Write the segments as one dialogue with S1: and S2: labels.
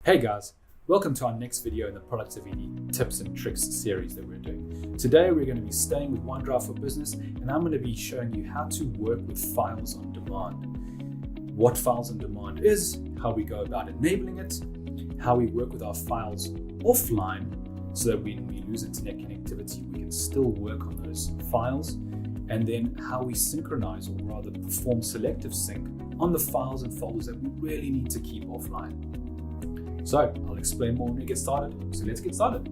S1: Hey guys, welcome to our next video in the Productivity Tips and Tricks series that we're doing. Today we're going to be staying with OneDrive for Business, and I'm going to be showing you how to work with files on demand. What files on demand is, how we go about enabling it, how we work with our files offline so that when we lose internet connectivity we can still work on those files, and then how we synchronize, or rather perform selective sync on the files and folders that we really need to keep offline. So I'll explain more when we get started. So let's get started.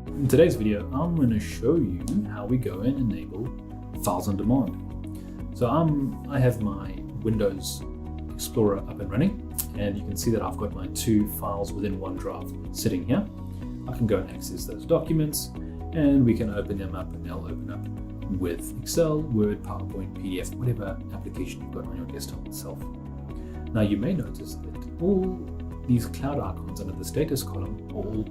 S1: In today's video, I'm going to show you how we go and enable files on demand. So I have my Windows Explorer up and running, and you can see that I've got my two files within OneDrive sitting here. I can go and access those documents, and we can open them up, and they'll open up with Excel, Word, PowerPoint, PDF, whatever application you've got on your desktop itself. Now you may notice that all these cloud icons under the status column are all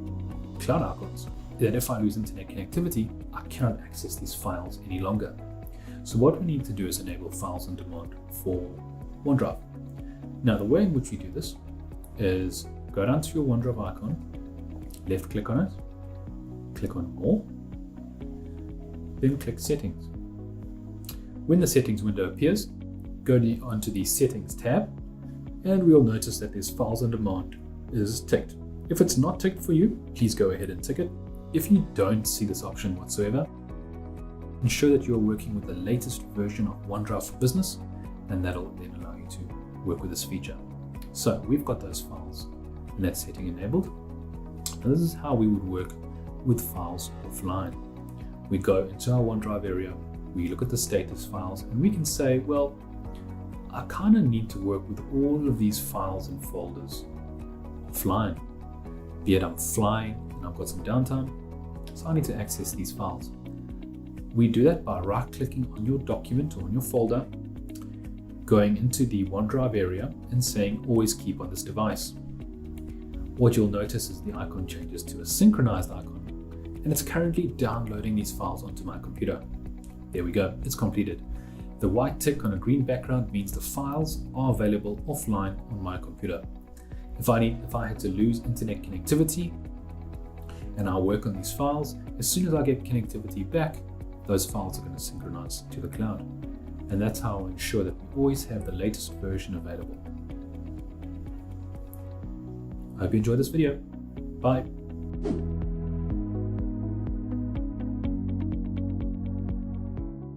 S1: cloud icons. That if I lose internet connectivity, I cannot access these files any longer. So what we need to do is enable files on demand for OneDrive. Now the way in which we do this is go down to your OneDrive icon, left click on it, click on More, then click Settings. When the Settings window appears, go onto the Settings tab, and we'll notice that this files on demand is ticked. If it's not ticked for you, please go ahead and tick it. If you don't see this option whatsoever, ensure that you're working with the latest version of OneDrive for Business, and that'll then allow you to work with this feature. So we've got those files in that setting enabled. And this is how we would work with files offline. We go into our OneDrive area, we look at the status files, and we can say, well, I kind of need to work with all of these files and folders offline. Be it I'm flying and I've got some downtime, so I need to access these files. We do that by right-clicking on your document or on your folder, going into the OneDrive area and saying always keep on this device. What you'll notice is the icon changes to a synchronized icon, and it's currently downloading these files onto my computer. There we go, it's completed. The white tick on a green background means the files are available offline on my computer. If I had to lose internet connectivity and I work on these files, as soon as I get connectivity back, those files are going to synchronize to the cloud. And that's how I ensure that we always have the latest version available. I hope you enjoyed this video. Bye.